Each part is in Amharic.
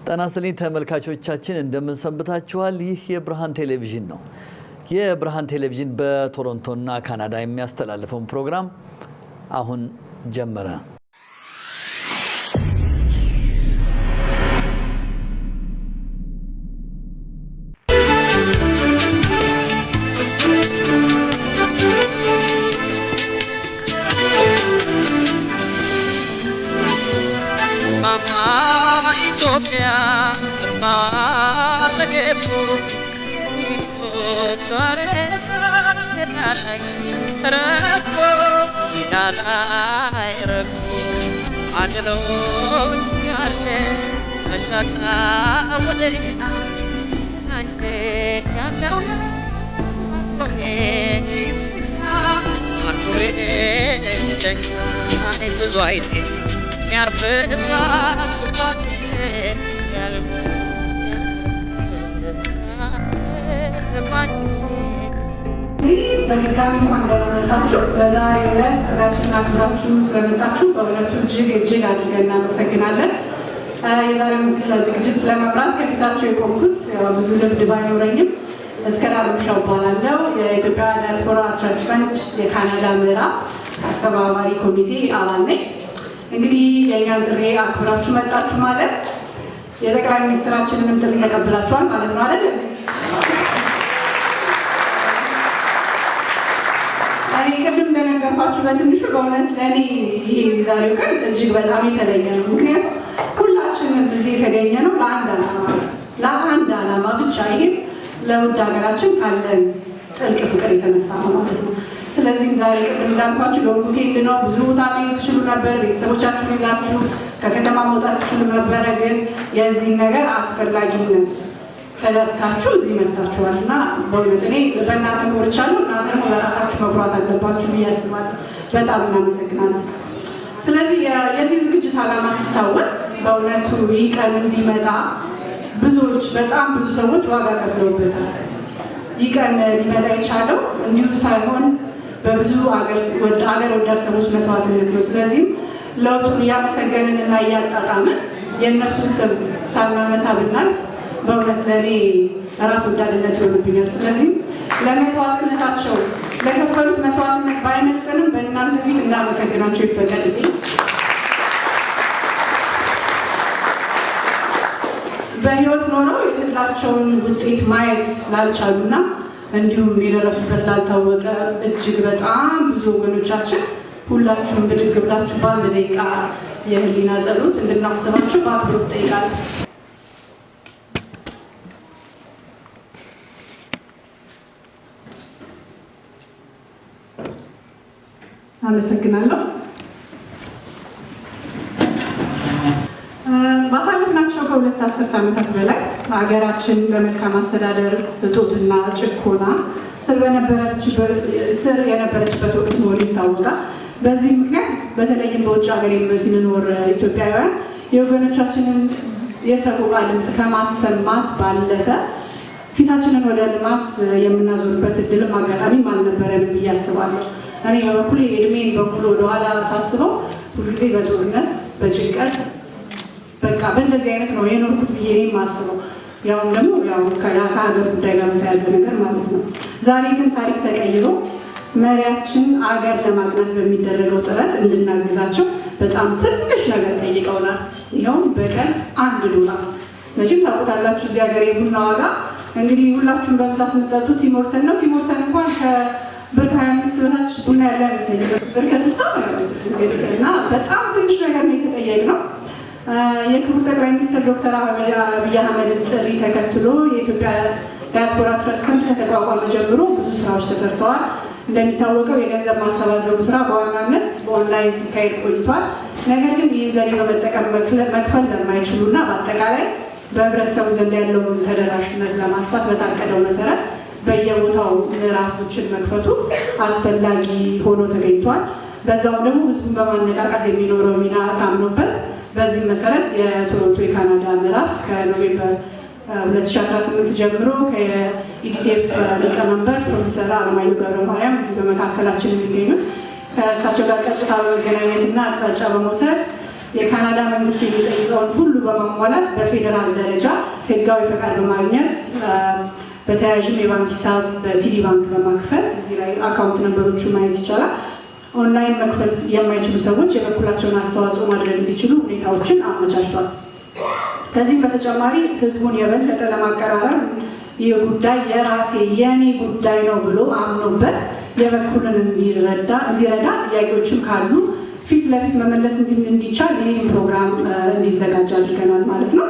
ጤና ይስጥልኝ ተመልካቾቻችን እንደምን ሰንብታችኋል? ይህ የብርሃን ቴሌቪዥን ነው። የብርሃን ቴሌቪዥን በቶሮንቶና ካናዳ የሚያስተላልፈውን ፕሮግራም አሁን ጀመረ። በድጋሚ እንደመጣችሁ በዛሬው ዕለት ተጋጭናችሁ ስለመጣችሁ በእውነቱ እጅግ አድርገን እናመሰግናለን። የዛሬውን ዝግጅት ለመምራት ከፊታችሁ የቆምኩት ብዙ ልምድ ባይኖረኝም እስከዳር ብሻው እባላለሁ። የኢትዮጵያ ዲያስፖራ ትረስት ፈንድ የካናዳ ምዕራፍ አስተባባሪ ኮሚቴ አባል ነኝ። እንግዲህ የእኛን ጥሪ አክብራችሁ መጣችሁ ማለት የጠቅላይ ሚኒስትራችንንም ጥሪ ተቀብላችኋል ማለት ነው አይደል? ቅድም እንደነገርኳችሁ በትንሹ በእውነት ለእኔ ይሄ ዛሬው ቀን እጅግ በጣም የተለየ ነው። ምክንያቱም ሁላችንም እዚህ የተገኘ ነው ለአንድ ዓላማ ብቻ፣ ይሄም ለውድ ሀገራችን ካለን ጥልቅ ፍቅር የተነሳ ነው ማለት ነው። ስለዚህም ዛሬ ቅድም እንዳልኳችሁ ለዊኬንድ ነው። ብዙ ቦታ መሄድ ትችሉ ነበር፣ ቤተሰቦቻችሁን ይዛችሁ ከከተማ መውጣት ትችሉ ነበረ። ግን የዚህ ነገር አስፈላጊነት ተለርታችሁ እዚህ መጥታችኋል እና በእውነት እኔ በእናንተ ኮርቻለሁ። እናንተ ደግሞ በራሳችሁ መኩራት አለባችሁ ብዬ አስባለሁ። በጣም እናመሰግናለን። ስለዚህ የዚህ ዝግጅት ዓላማ ሲታወስ በእውነቱ ይህ ቀን እንዲመጣ ብዙዎች በጣም ብዙ ሰዎች ዋጋ ከፍለውበታል። ይህ ቀን ሊመጣ የቻለው እንዲሁ ሳይሆን በብዙ አገር ወዳድ ሰዎች መስዋዕትነት ነው። ስለዚህም ለውጡን እያመሰገንን እና እያጣጣምን የእነሱን ስም ሳናነሳ ብናልፍ በእውነት ለእኔ ራስ ወዳድነት ይሆንብኛል። ስለዚህ ለመስዋዕትነታቸው ለከፈሉት መስዋዕትነት ባይመጥንም በእናንተ ፊት እንዳመሰግናቸው ይፈቀድልኝ። በህይወት ኖረው የትግላቸውን ውጤት ማየት ላልቻሉና እንዲሁም የደረሱበት ላልታወቀ እጅግ በጣም ብዙ ወገኖቻችን ሁላችሁም ብድግ ብላችሁ በአንድ ደቂቃ የህሊና ጸሎት እንድናስባቸው በአክብሮት እጠይቃለሁ። አመሰግናለሁ። ባሳለፍናቸው ከሁለት አስርት ዓመታት በላይ ሀገራችን በመልካም አስተዳደር እጦትና ጭቆና ስር የነበረችበት ወቅት መሆኑ ይታወቃል። በዚህ ምክንያት በተለይም በውጭ ሀገር የምንኖር ኢትዮጵያውያን የወገኖቻችንን የሰቆቃ ድምፅ ከማሰማት ባለፈ ፊታችንን ወደ ልማት የምናዞርበት እድልም አጋጣሚም አልነበረንም ብዬ አስባለሁ። እኔ በበኩሌ እድሜን በሙሉ ወደኋላ ሳስበው ሁልጊዜ በጦርነት በጭንቀት በቃ በእንደዚህ አይነት ነው የኖርኩት ብዬ የማስበው። ያውም ደግሞ ከሀገር ጉዳይ ጋር በተያዘ ነገር ማለት ነው። ዛሬ ግን ታሪክ ተቀይሮ መሪያችን አገር ለማቅናት በሚደረገው ጥረት እንድናግዛቸው በጣም ትንሽ ነገር ጠይቀውናል። ይኸውም በቀን $1። መቼም ታውቁታላችሁ እዚህ ሀገር የቡና ዋጋ እንግዲህ ሁላችሁም በብዛት የምትጠጡት ቲሞርተን ነው። ቲሞርተን እንኳን ብር 25 በታች ቡና ያለ አይመስለኝም። ብር ከ60 እና በጣም ትንሽ ነገር ነው የተጠየቅነው። የክቡር ጠቅላይ ሚኒስትር ዶክተር አብይ አህመድን ጥሪ ተከትሎ የኢትዮጵያ ዲያስፖራ ትረስት ፈንድ ከተቋቋመ ጀምሮ ብዙ ስራዎች ተሰርተዋል። እንደሚታወቀው የገንዘብ ማሰባሰቡ ስራ በዋናነት በኦንላይን ሲካሄድ ቆይቷል። ነገር ግን ይህን ዘዴ በመጠቀም መክፈል ለማይችሉና በአጠቃላይ በህብረተሰቡ ዘንድ ያለውን ተደራሽነት ለማስፋት በታቀደው መሰረት በየቦታው ምዕራፎችን መክፈቱ አስፈላጊ ሆኖ ተገኝቷል። በዛውም ደግሞ ህዝቡን በማነቃቃት የሚኖረው ሚና ታምኖበት በዚህ መሰረት የቶሮንቶ የካናዳ ምዕራፍ ከኖቬምበር 2018 ጀምሮ ከኢዲቴፍ ሊቀመንበር ፕሮፌሰር አለማየሁ ገብረማርያም እዚህ በመካከላችን የሚገኙ ከእሳቸው ጋር ቀጥታ በመገናኘትና አቅጣጫ በመውሰድ የካናዳ መንግስት የሚጠይቀውን ሁሉ በማሟላት በፌዴራል ደረጃ ህጋዊ ፈቃድ በማግኘት በተያያዥም የባንክ ሂሳብ በቲዲ ባንክ በማክፈት እዚህ ላይ አካውንት ነምበሮቹ ማየት ይቻላል። ኦንላይን መክፈል የማይችሉ ሰዎች የበኩላቸውን አስተዋጽኦ ማድረግ እንዲችሉ ሁኔታዎችን አመቻችቷል። ከዚህም በተጨማሪ ህዝቡን የበለጠ ለማቀራረብ ይህ ጉዳይ የራሴ የኔ ጉዳይ ነው ብሎ አምኖበት የበኩልን እንዲረዳ ጥያቄዎችም ካሉ ፊት ለፊት መመለስ እንዲቻል ይህን ፕሮግራም እንዲዘጋጅ አድርገናል ማለት ነው።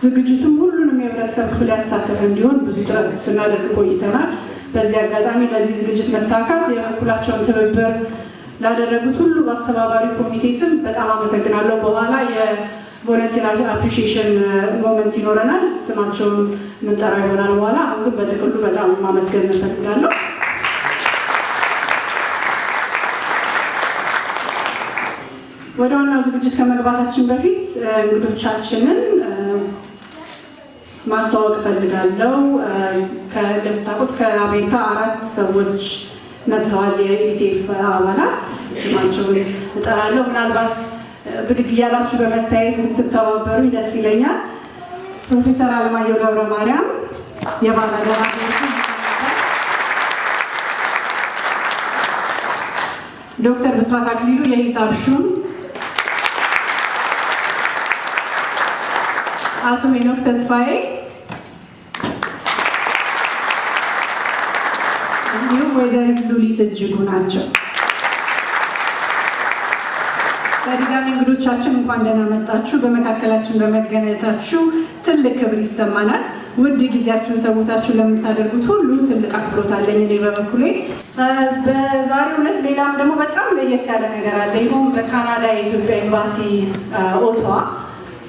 ዝግጅቱም ሁሉንም የህብረተሰብ ክፍል ያሳተፈ እንዲሆን ብዙ ጥረት ስናደርግ ቆይተናል። በዚህ አጋጣሚ ለዚህ ዝግጅት መሳካት የበኩላቸውን ትብብር ላደረጉት ሁሉ በአስተባባሪ ኮሚቴ ስም በጣም አመሰግናለሁ። በኋላ የቮለንቲር አፕሪሺዬሽን ሞመንት ይኖረናል፣ ስማቸውን ምንጠራ ይሆናል በኋላ። አሁን ግን በጥቅሉ በጣም ማመስገን እንፈልጋለሁ። ወደ ዋናው ዝግጅት ከመግባታችን በፊት እንግዶቻችንን ማስተዋወቅ እፈልጋለሁ። እንደምታውቁት ከአሜሪካ 4 ሰዎች መጥተዋል። የኢቲኤፍ አባላት ስማቸውን እጠራለሁ። ምናልባት ብድግ እያላችሁ በመታየት የምትተባበሩ ደስ ይለኛል። ፕሮፌሰር አለማየሁ ገብረ ማርያም የባላደራ ዶክተር ብስራት አክሊሉ የሂሳብ ሹም፣ አቶ ሄኖክ ተስፋዬ እንዲሁም ወይዘሪት ሉሊት እጅጉ ናቸው። በድጋሚ እንግዶቻችን እንኳን ደህና መጣችሁ። በመካከላችን በመገኘታችሁ ትልቅ ክብር ይሰማናል። ውድ ጊዜያችሁን ሰውታችሁ ለምታደርጉት ሁሉ ትልቅ አክብሮት አለኝ እኔ በበኩሌ። በዛሬው ዕለት ሌላም ደግሞ በጣም ለየት ያለ ነገር አለ። ይኸውም በካናዳ የኢትዮጵያ ኤምባሲ ኦቶዋ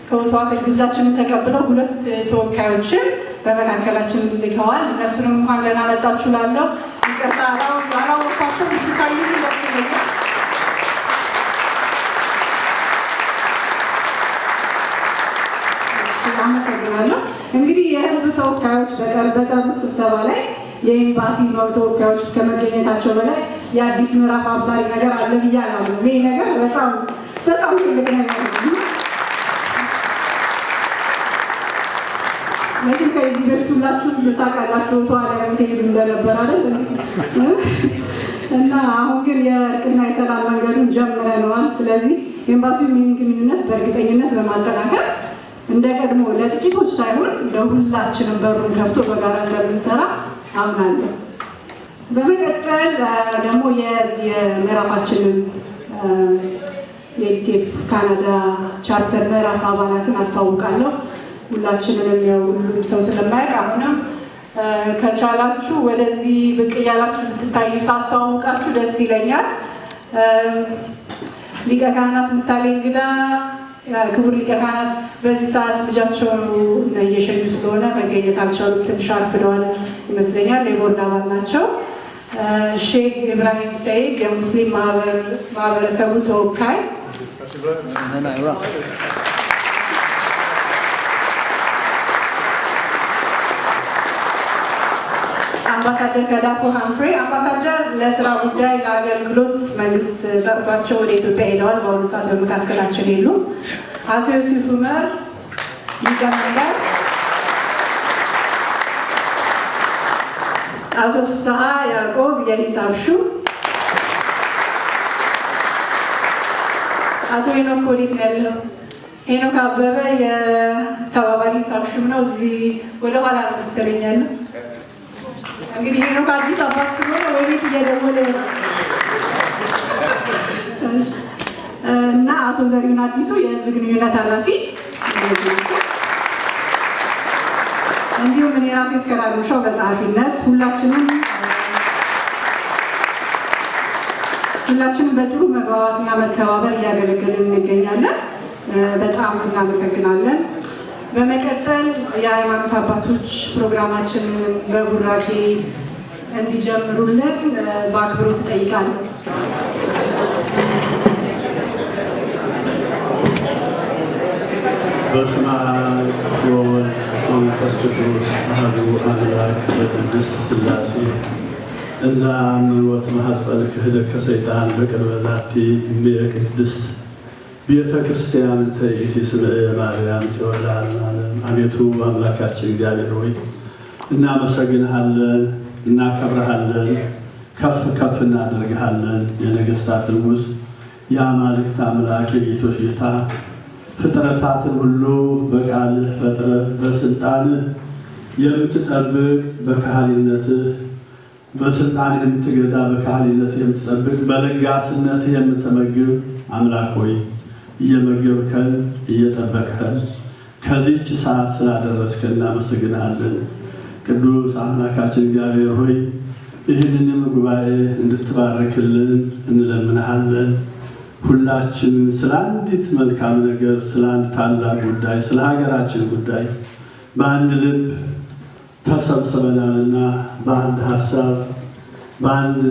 ከኦቶዋ ግብዣችንን ተቀብለው 2 ተወካዮችን በመካከላችን ልከዋል። እነሱንም እንኳን ደህና መጣችሁ ላለው ይቅርታ አላወቅኳቸው ሲታዩ ደስ ይለኛል። አመሰግናለሁ። እንግዲህ የህዝብ ተወካዮች በጠሩት ስብሰባ ላይ የኤምባሲ ተወካዮች ከመገኘታቸው በላይ የአዲስ ምዕራፍ አብሳሪ ነገር አለ ብዬ አላምንም። ይሄ ነገር በጣም ትልቅ ነገር ነው። መቼም ከዚህ በፊት ሁላችሁም ታውቃላችሁ ተዋለ የምትሄዱ እንደነበር አይደል? እና አሁን ግን የእርቅና የሰላም መንገዱን ጀምረነዋል። ስለዚህ ኤምባሲው ይህን ግንኙነት በእርግጠኝነት በማጠናከር እንደ ቀድሞ ለጥቂቶች ሳይሆን ለሁላችንም በሩን ከፍቶ በጋራ እንደምንሰራ አምናለሁ። በመቀጠል ደግሞ የምዕራፋችንን የኢቲኤፍ ካናዳ ቻርተር ምዕራፍ አባላትን አስተዋውቃለሁ። ሁላችንንም ያው ሁሉም ሰው ስለማያውቅ አሁንም ከቻላችሁ ወደዚህ ብቅ እያላችሁ ልትታዩ ሳስተዋውቃችሁ ደስ ይለኛል። ሊቀ ካህናት ምሳሌ እንግዳ ክቡር ሊቀ ካህናት በዚህ ሰዓት ልጃቸው እየሸኙ ስለሆነ መገኘት አልቻሉም። ትንሽ አርፍደዋል ይመስለኛል። የቦርድ አባል ናቸው። ሼክ ኢብራሂም ሰይድ የሙስሊም ማህበረሰቡ ተወካይ፣ አምባሳደር ከዳፖ ሃምፍሬ አምባሳደር ለስራ ጉዳይ ለአገልግሎት መንግስት ጠርቷቸው ወደ ኢትዮጵያ ሄደዋል። በአሁኑ ሰዓት በመካከላችን የሉም። አቶ ዮሴፍ ኡመር ሊቀመንበር፣ አቶ ፍስሐ ያዕቆብ የሂሳብ ሹም፣ አቶ ሄኖክ ወዴት ነው ያለው? ሄኖክ አበበ የተባባሪ ሂሳብ ሹም ነው። እዚህ ወደኋላ ነው መሰለኝ ያለው። እንግዲህ ሄኖክ አዲስ አባት ስለሆነ ወዴት እየደወለ ነው። እና አቶ ዘሪሁን አዲሱ የህዝብ ግንኙነት ኃላፊ፣ እንዲሁም እኔ ራሴ እስከዳሉሻው በጸሐፊነት ሁላችንም በጥሩ መግባባትና መተባበር እያገለገልን እንገኛለን። በጣም እናመሰግናለን። በመቀጠል የሃይማኖት አባቶች ፕሮግራማችንን በቡራኬ እንዲጀምሩልን በአክብሮት እጠይቃለሁ። በስመ አብ ወወልድ ወመንፈስ ቅዱስ አሐዱ አምላክ በቅድስት ሥላሴ እንዘ አምንወት ማኅፀን ክህደት ከሰይጣን በቅድመ ዛቲ እምየ ቅድስት ቤተ ክርስቲያን ተይት ስለ ማርያም ሲወላል አቤቱ አምላካችን እግዚአብሔር ሆይ እናመሰግንሃለን፣ እናከብርሃለን፣ ከፍ ከፍ እናደርግሃለን። የነገሥታት ንጉሥ የአማልክት አምላክ የጌቶች ጌታ ፍጥረታትን ሁሉ በቃልህ ፈጥረህ በስልጣንህ የምትጠብቅ በካህሊነትህ በስልጣን የምትገዛ በካህሊነትህ የምትጠብቅ በለጋስነትህ የምትመግብ አምላክ ሆይ እየመገብከን እየጠበቅከን ከዚህች ሰዓት ስላደረስከን እናመሰግንሃለን። ቅዱስ አምላካችን እግዚአብሔር ሆይ ይህንንም ጉባኤ እንድትባርክልን እንለምንሃለን። ሁላችን ስለ አንዲት መልካም ነገር፣ ስለ አንድ ታላቅ ጉዳይ፣ ስለ ሀገራችን ጉዳይ በአንድ ልብ ተሰብስበናልና በአንድ ሀሳብ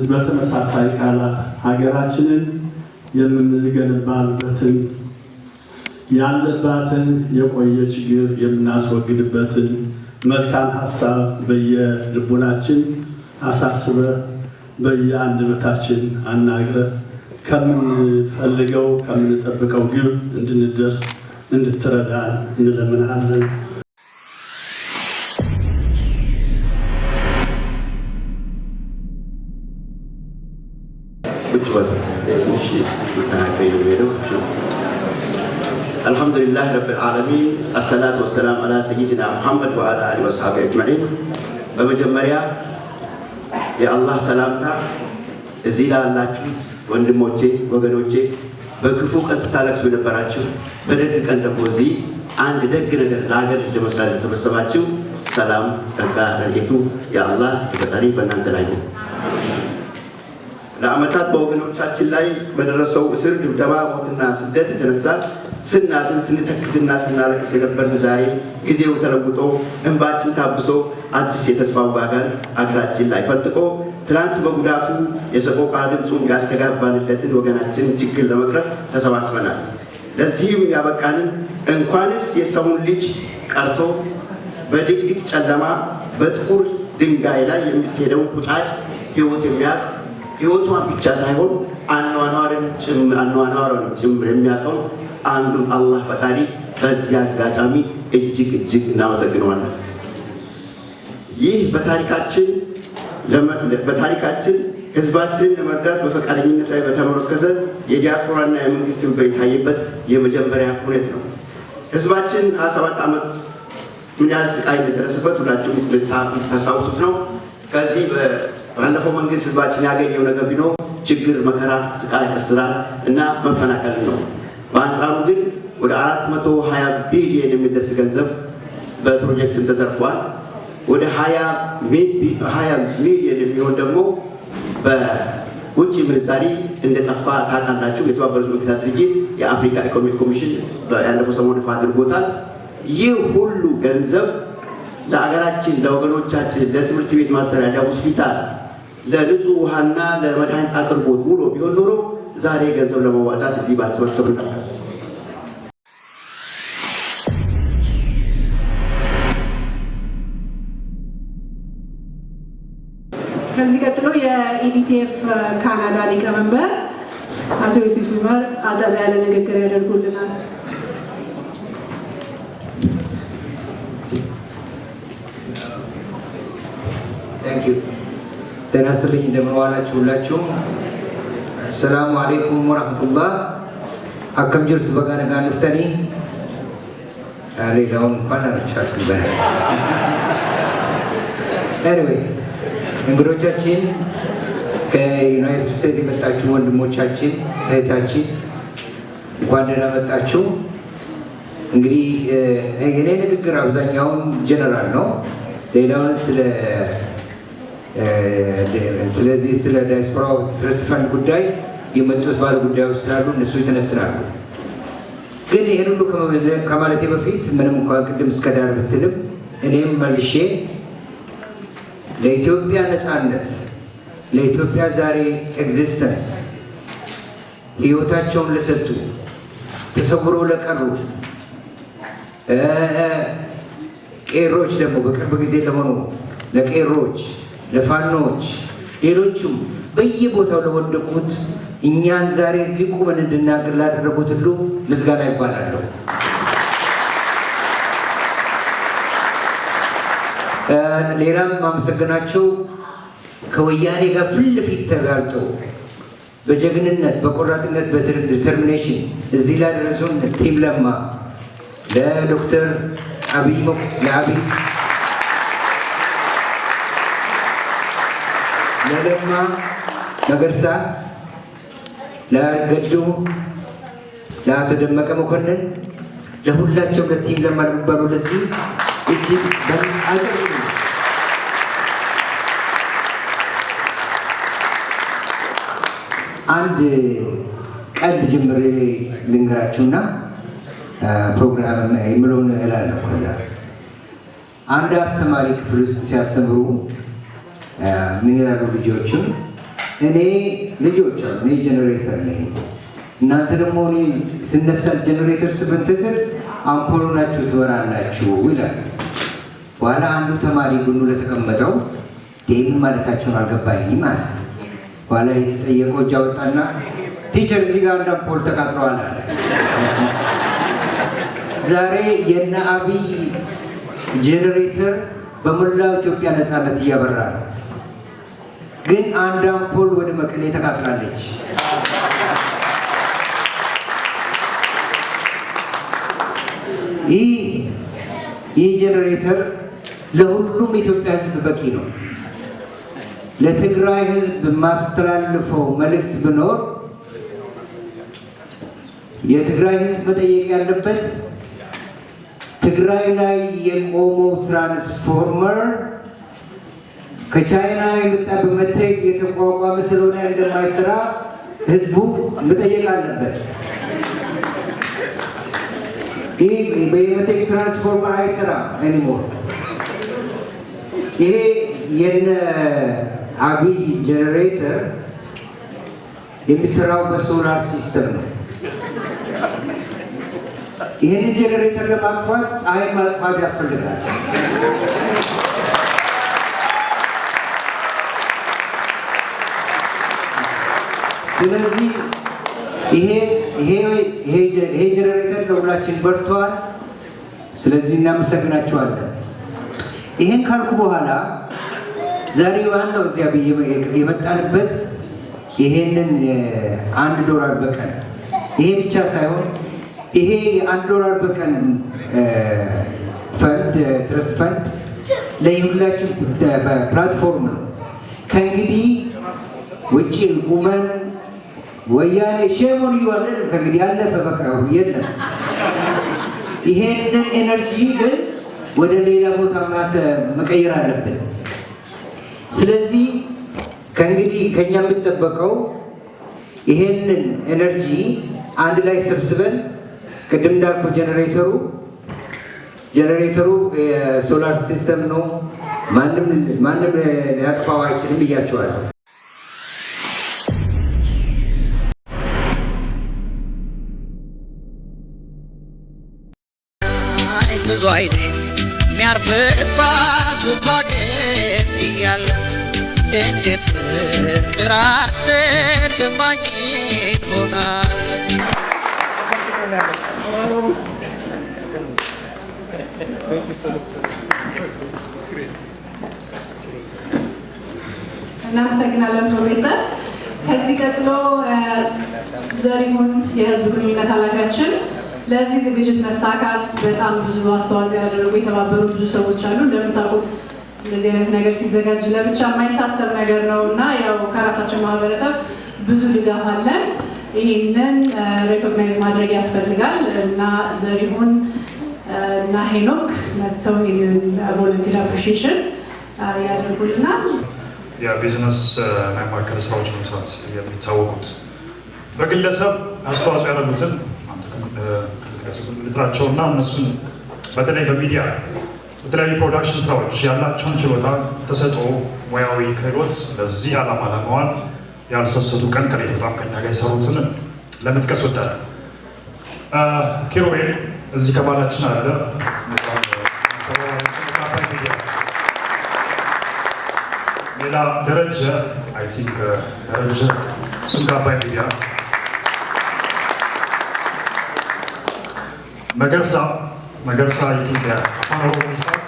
በተመሳሳይ ቃላት ሀገራችንን የምንገነባበትን ያለባትን የቆየ ችግር የምናስወግድበትን መልካም ሀሳብ በየልቡናችን አሳስበ በየአንደበታችን አናግረ ከምንፈልገው ከምንጠብቀው ግብ እንድንደርስ እንድትረዳን እንለምንሃለን። الحمد لله رب العالمين الصلاة والسلام على سيدنا محمد وعلى آله وصحبه أجمعين. በመጀመሪያ የአላህ ሰላምታ እዚህ ላላችሁ ወንድሞቼ ወገኖቼ በክፉ ቀን ስታለቅሱ የነበራችሁ በደግ ቀን ደግሞ እዚህ አንድ ደግ ነገር ለሀገር ለመስራት የተሰበሰባችሁ ሰላም ጸጋ ረድኤቱ የአላህ የፈጣሪ በእናንተ ላይ ነው። ለዓመታት በወገኖቻችን ላይ በደረሰው እስር፣ ድብደባ፣ ሞትና ስደት የተነሳ ስናዝን ስንተክዝና ስናለቅስ የነበርን ዛሬ ጊዜው ተለውጦ እንባችን ታብሶ አዲስ የተስፋ ውጋጋን አገራችን ላይ ፈጥቆ ትናንት በጉዳቱ የሰቆቃ ድምፁን ያስተጋባንለትን ወገናችን ችግር ለመቅረፍ ተሰባስበናል። ለዚህም ያበቃንን እንኳንስ የሰውን ልጅ ቀርቶ በድቅድቅ ጨለማ በጥቁር ድንጋይ ላይ የምትሄደው ቁጫጭ ሕይወት የሚያውቅ ሕይወቷን ብቻ ሳይሆን አኗኗርን ጭምር የሚያውቀው አንዱን አላህ ፈጣሪ በዚህ አጋጣሚ እጅግ እናመሰግነዋለን። ይህ በታሪካችን ህዝባችንን ለመርዳት በፈቃደኝነት ላይ በተመረኮዘ የዲያስፖራና የመንግስት ትብብር የታየበት የመጀመሪያ ሁኔታ ነው። ህዝባችን 27 ዓመት ምን ያህል ስቃይ እንደደረሰበት ሁላችሁም ልታስታውሱት ነው። ከዚህ ባለፈው መንግስት ህዝባችን ያገኘው ነገር ቢኖር ችግር፣ መከራ፣ ስቃይ፣ እስራት እና መፈናቀል ነው። በአንጻሩ ግን ወደ 420 ቢሊዮን የሚደርስ ገንዘብ በፕሮጀክት ተዘርፏል። ወደ 20 ሚሊዮን የሚሆን ደግሞ በውጭ ምንዛሪ እንደጠፋ ታውቃላችሁ። የተባበሩት መንግስታት ድርጅት የአፍሪካ ኢኮኖሚክ ኮሚሽን ያለፈው ሰሞኑን ይፋ አድርጎታል። ይህ ሁሉ ገንዘብ ለሀገራችን፣ ለወገኖቻችን፣ ለትምህርት ቤት ማሰሪያ፣ ለሆስፒታል፣ ለንጹህ ውሃና ለመድኃኒት አቅርቦት ውሎ ቢሆን ኖሮ ዛሬ ገንዘብ ለማዋጣት እዚህ ባልተሰበሰቡ ነበር። ከዚህ ቀጥሎ የኢዲቲኤፍ ካናዳ ሊቀመንበር አቶ ዮሴፍ ኡመር አጠር ያለ ንግግር ያደርጉልናል። ጤና ይስጥልኝ። እንደምን ዋላችሁ ሁላችሁም። አሰላሙ አለይኩም ወራህመቱላህ። አከም ጅርቱ በጋነጋ ንፍተኒ ሌላውን እንኳን አልቻልኩም። ኤኒዌይ እንግዶቻችን ከዩናይትድ ስቴትስ የመጣችሁ ወንድሞቻችን እህታችን እንኳን ደህና መጣችሁ። እንግዲህ የኔ ንግግር አብዛኛውን ጀነራል ነው። ሌላውን ስለዚህ ስለ ዲያስፖራው ትረስት ፈንድ ጉዳይ የመጡት ባለ ጉዳዮች ስላሉ እነሱ ይተነትናሉ። ግን ይህን ሁሉ ከማለቴ በፊት ምንም እንኳን ቅድም እስከ ዳር ብትልም እኔም መልሼ ለኢትዮጵያ ነፃነት፣ ለኢትዮጵያ ዛሬ ኤግዚስተንስ ህይወታቸውን ለሰጡ፣ ተሰውሮ ለቀሩ ቄሮች ደግሞ በቅርብ ጊዜ ለሆኑ ለቄሮች፣ ለፋኖች፣ ሌሎቹም በየቦታው ለወደቁት እኛን ዛሬ እዚህ ቁመን እንድናገር ላደረጉት ሁሉ ምስጋና ይባላል። ሌላም ማመሰግናቸው ከወያኔ ጋር ፊት ለፊት ተጋልጠው በጀግንነት በቆራጥነት በዲተርሚኔሽን እዚህ ላይ ደረሱን ቲም ለማ ለዶክተር አብይ ለለማ መገርሳ ለገዱ ለአቶ ደመቀ መኮንን ለሁላቸው ለቲም ለማ ለሚባሉ ለዚህ እጅግ አጭር አንድ ቀልድ ጀምሬ ልንገራችሁና ፕሮግራም የምለውን እላለሁ። ከዛ አንድ አስተማሪ ክፍል ውስጥ ሲያስተምሩ ምን ይላሉ ልጆቹን? እኔ ልጆች አሉ እኔ ጀነሬተር ነኝ፣ እናንተ ደግሞ እኔ ስነሳ ጀነሬተር ስብንትስል አምፖሎ ናችሁ ትበራላችሁ ይላል። በኋላ አንዱ ተማሪ ጎኑ ለተቀመጠው ይህን ማለታቸውን አልገባኝም ማለት በኋላ የተጠየቀው እጅ አወጣና ቲቸር እዚህ ጋር አንድ አምፖል ተቃጥለዋል አለ። ዛሬ የነ አብይ ጄኔሬተር በመላው ኢትዮጵያ ነፃነት እያበራ ነው። ግን አንድ አምፖል ወደ መቀሌ ተቃጥላለች። ይህ ጄኔሬተር ለሁሉም ኢትዮጵያ ሕዝብ በቂ ነው። ለትግራይ ሕዝብ ማስተላልፈው መልእክት ብኖር የትግራይ ሕዝብ መጠየቅ ያለበት ትግራይ ላይ የቆመው ትራንስፎርመር ከቻይና የመጣ በመትረግ የተቋቋመ ስለሆነ እንደማይሰራ ሕዝቡ መጠየቅ አለበት። ይህ በመትረግ ትራንስፎርመር አይሰራም ኤኒሞር። ይሄ የነ አብይ ጄኔሬተር የሚሰራው በሶላር ሲስተም ነው። ይህን ጄኔሬተር ለማጥፋት ፀሐይ ማጥፋት ያስፈልጋል። ስለዚህ ይሄ ጄኔሬተር ለሁላችን በርቷል። ስለዚህ እናመሰግናቸዋለን። ይሄን ካልኩ በኋላ ዛሬ ዋናው እዚያ የመጣንበት ይሄንን $1 በቀን ይሄ ብቻ ሳይሆን ይሄ $1 በቀን ፈንድ ትረስት ፈንድ ለሁላችን ፕላትፎርም ነው። ከእንግዲህ ውጪ ቁመን ወያኔ ሸሞን ይዋለን ከእንግዲህ ያለፈ በቃ የለም። ይሄንን ኤነርጂ ግን ወደ ሌላ ቦታ መቀየር አለብን። ስለዚህ ከእንግዲህ ከኛ የምንጠበቀው ይሄንን ኤነርጂ አንድ ላይ ሰብስበን ቅድም እንዳልኩ ጀነሬተሩ የሶላር ሲስተም ነው። ማንም ሊያጥፋው አይችልም ብያቸዋለሁ። ብዙ አይኔ የሚያርፍባት ውባገት እያለ እንዴት ፍቅራት ግማኝ ሆናል። እናመሰግናለን ፕሮፌሰር። ከዚህ ቀጥሎ ዘሪሁን የህዝብ ግንኙነት ኃላፊያችን ለዚህ ዝግጅት መሳካት በጣም ብዙ አስተዋጽኦ ያደረጉ የተባበሩ ብዙ ሰዎች አሉ። እንደምታውቁት እንደዚህ አይነት ነገር ሲዘጋጅ ለብቻ የማይታሰብ ነገር ነው እና ያው ከራሳቸው ማህበረሰብ ብዙ ድጋፍ አለን። ይህንን ሬኮግናይዝ ማድረግ ያስፈልጋል እና ዘሪሁን እና ሄኖክ መጥተው ይህንን ቮለንቲር አፕሪሺዬሽን ያደርጉልናል። የቢዝነስ ማማከር ስራዎች መስራት የሚታወቁት በግለሰብ አስተዋጽኦ ያደረጉትን ልጥራቸውና እነሱን በተለይ በሚዲያ በተለያዩ ፕሮዳክሽን ስራዎች ያላቸውን ችሎታ፣ ተሰጥኦ፣ ሙያዊ ክህሎት ለዚህ ዓላማ ለመዋል ያልሰሰቱ ቀን ከሌት በጣም ከኛ ጋር የሰሩትን ለመጥቀስ ወዳለሁ። ኪሩቤል እዚህ ከባላችን አለ። ሌላ ደረጀ አይ ቲንክ ረጅ እሱም ከአባይ ሚዲያ መገርሳ አይ ቲንክ አፋን ኦሮሞ ሚሳት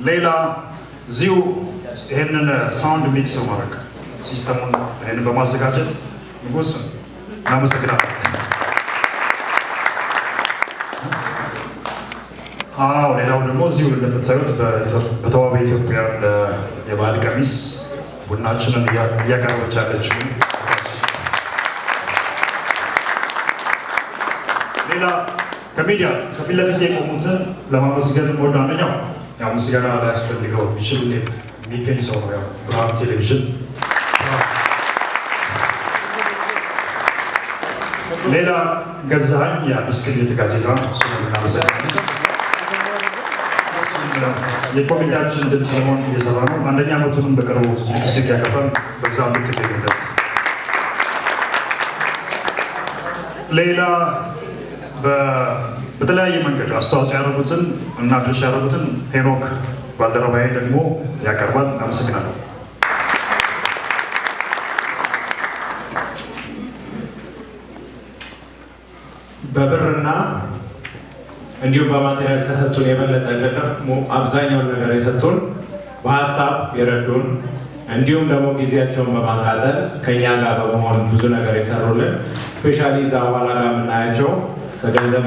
ሌላ እዚሁ ይህንን ሳውንድ ሚክስ ማድረግ ሲስተሙን ይህንን በማዘጋጀት ንጉስ እናመሰግናለን። ሌላው ደግሞ እዚሁ እንደምታዩት በተዋበ ኢትዮጵያ የባህል ቀሚስ ቡናችንን እያቀረበች ያለችው ሌላ ከሚዲያ ከፊት ለፊት የቆሙትን ለማመስገን ወደ አንደኛው ያው ምስጋና ላያስፈልገው የሚችል የሚገኝ ሰው ነው። ያው ብርሃን ቴሌቪዥን ሌላ ገዛኸኝ የአዲስ ቅኝት ጋዜጣ እሱን እናመሰግናለን። የኮሚቴያችን ድምፅ ለመሆን እየሰራ ነው። አንደኛ ዓመቱንም በቅርቡ ዝግጅት እያቀረብን በዛ የምትገኙበት ሌላ በተለያየ መንገድ አስተዋጽኦ ያደረጉትን እና ድርሻ ያደረጉትን ሄኖክ ባልደረባዬ ደግሞ ያቀርባል። አመሰግናለሁ። በብርና እንዲሁም በማቴሪያል ከሰጡን የበለጠ ደግሞ አብዛኛውን ነገር የሰጡን በሀሳብ የረዱን እንዲሁም ደግሞ ጊዜያቸውን በማቃጠል ከኛ ጋር በመሆን ብዙ ነገር የሰሩልን ስፔሻሊ እዛ በኋላ ጋር የምናያቸው ከገንዘብ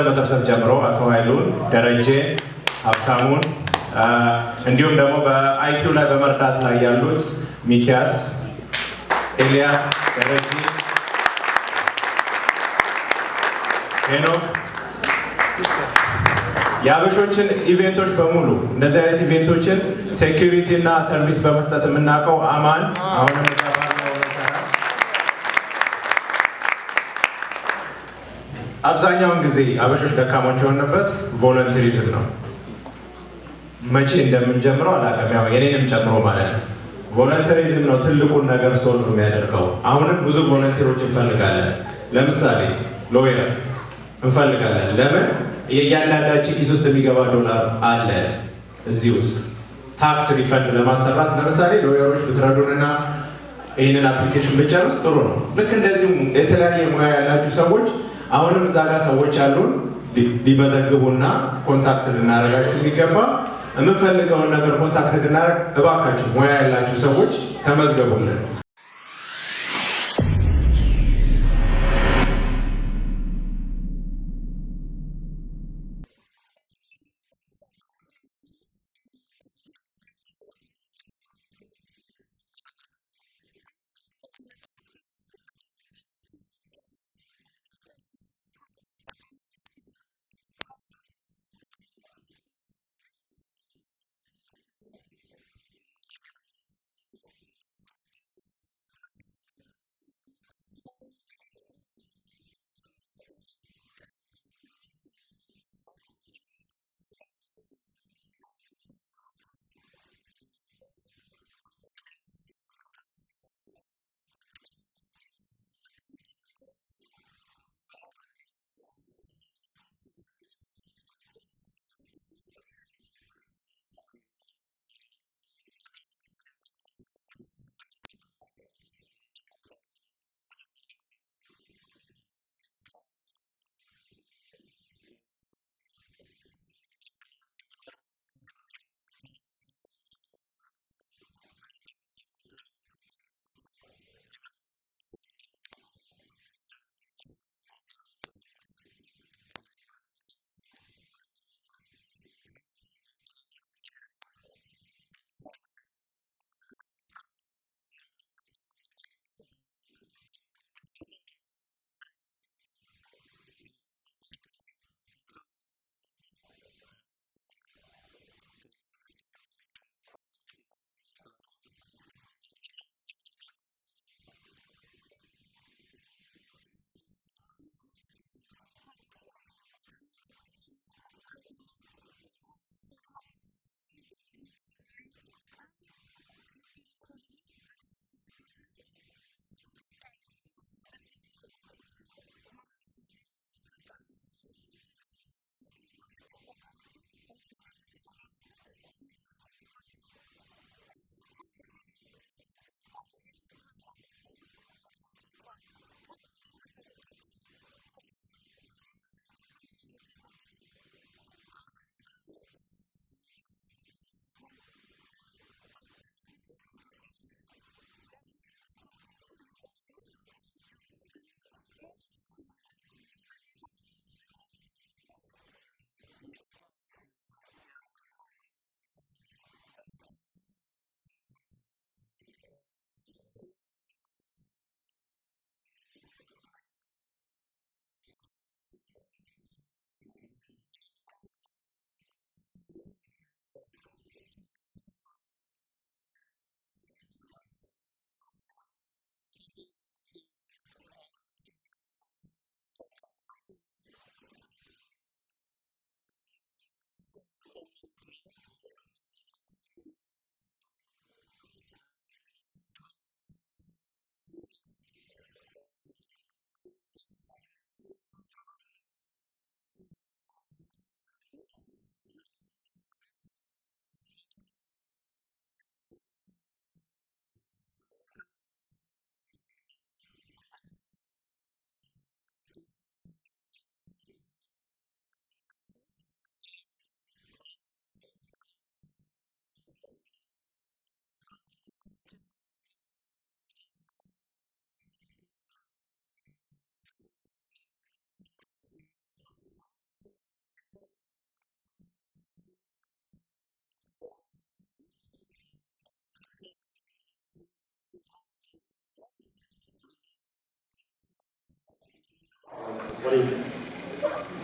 መሰብሰብ ጀምሮ አቶ ኃይሉን፣ ደረጀ፣ ሀብታሙን እንዲሁም ደግሞ በአይቲው ላይ በመርዳት ላይ ያሉት ሚኪያስ፣ ኤልያስ፣ ደረጀ፣ ሄኖክ የአበሾችን ኢቬንቶች በሙሉ እንደዚህ አይነት ኢቬንቶችን ሴኩሪቲ እና ሰርቪስ በመስጠት የምናውቀው አማን አሁንም አብዛኛውን ጊዜ አበሾች ደካሞች የሆነበት ቮለንተሪዝም ነው። መቼ እንደምንጀምረው አላውቅም፣ ያው የኔንም ጨምሮ ማለት ነው። ቮለንተሪዝም ነው ትልቁን ነገር ሶልቭ የሚያደርገው። አሁንም ብዙ ቮለንተሮች እንፈልጋለን። ለምሳሌ ሎየር እንፈልጋለን። ለምን? የእያንዳንዳችን ኪስ ውስጥ የሚገባ ዶላር አለ። እዚህ ውስጥ ታክስ ሪፈንድ ለማሰራት ለምሳሌ ሎየሮች ብትረዱንና ይህንን አፕሊኬሽን ብቻ ጥሩ ነው። ልክ እንደዚሁም የተለያየ ሙያ ያላችሁ ሰዎች አሁንም እዛ ጋር ሰዎች አሉን ሊመዘግቡና ኮንታክት ልናደርጋችሁ የሚገባ የምንፈልገውን ነገር ኮንታክት ልናደርግ እባካችሁ ሙያ ያላችሁ ሰዎች ተመዝገቡልን።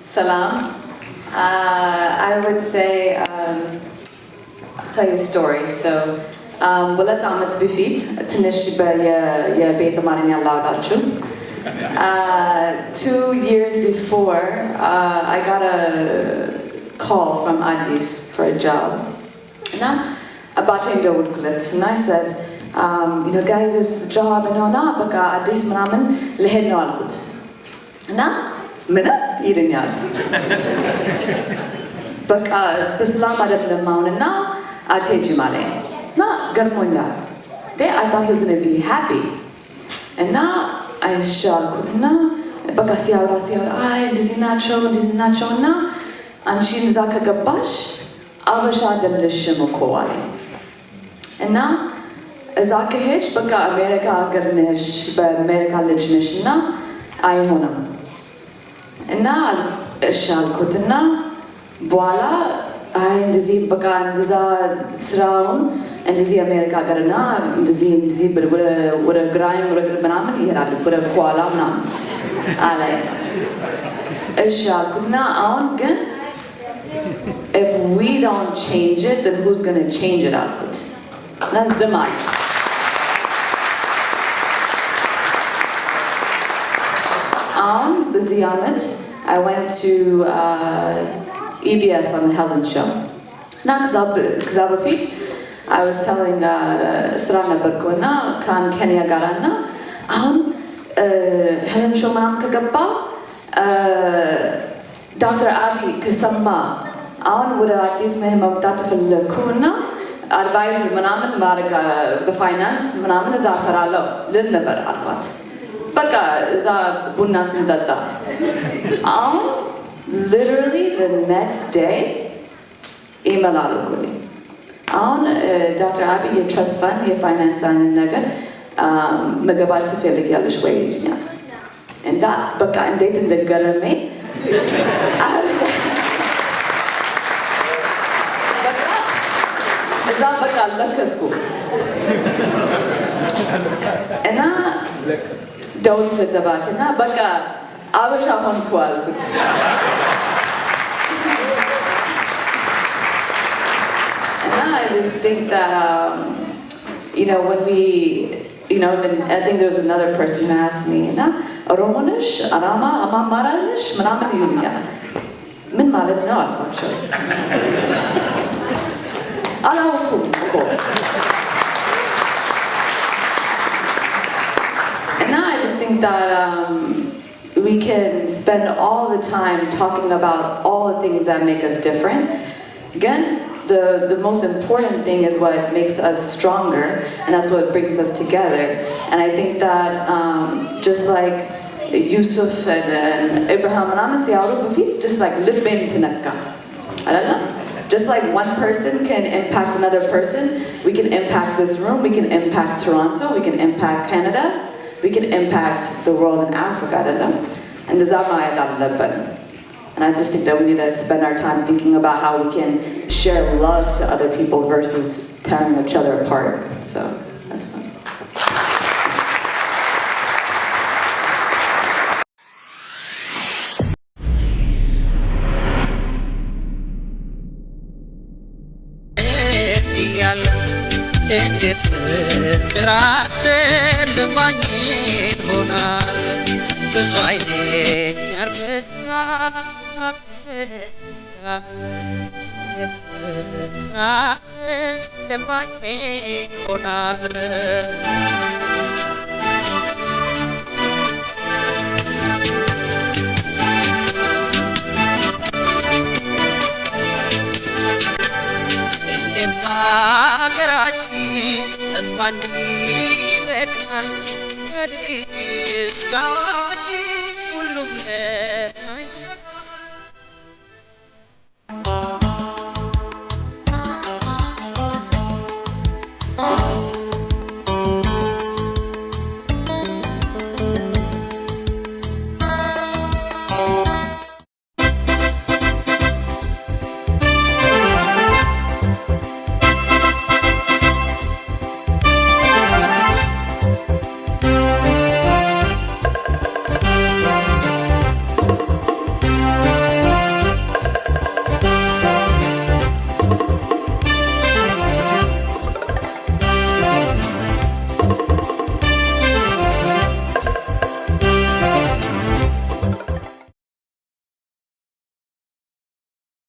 Salam. I would say, I'll tell you a story. So, Bulat Ahmed Bifit, Tinish Beta Marinia Laudachu. 2 years before, I got a call from Addis for a job. Now, about and I said, guy, this job, baka Addis Manaman, lehed no alkut. Now, Mina, Irinyal. Baka Bislam Adab Mountain now, Atejimale. Now, Garmonya. There I thought he was going to be happy. And now, I shall put now, baka siya, ay, dizinacho na, anshin zaka gabash, avasha del lishimokowari. And now, zaka hitch, baka America garnish, ba America lijnish na, ay honam. And now, shall put na, voila, ay, dizi baka diza sraun, and dizi America garna, dizi with a grime, with a banaman, he had put a koala nam. Alay. Shall put na on again. If we don't change it, then who's going to change it? That's the man. Busy Ahmed, I went to EBS on the Helen show. Now, Kazabafit, I was telling Srana Barkuna, Khan Kenya Garana, Helen show Manam Kagapa, Dr. Abi Kasama. I would have this Maham Tatafil Kuna, advise Manaman Marga, the finance, Manaman is Asaralo, Lindabar Arquat. Baka is a Bunasin Data. Literally the next day, email Alukuli. Dr. Abi, your trust fund, your finance and Naga, Megabati Feligalish wage. And that Baka and dating the Garame. Baka Laka school. And now, don't put about it now, Baka, I wish I want quality. And now I just think that, when we, I think there was another person who asked me, Romanish, Arama, Amamaranish, Manama Yunia. Min Malet, no, I'm not sure. And now I just think that we can spend all the time talking about all the things that make us different. Again, the most important thing is what makes us stronger, and that's what brings us together. And I think that just like Yusuf and Abraham and Amasi, just like Libin Tinaka. I don't know. Just like one person can impact another person, we can impact this room, we can impact Toronto, we can impact Canada, we can impact the world in Africa, I don't know. And I just think that we need to spend our time thinking about how we can share love to other people versus tearing each other apart. So that's what I'm saying. It's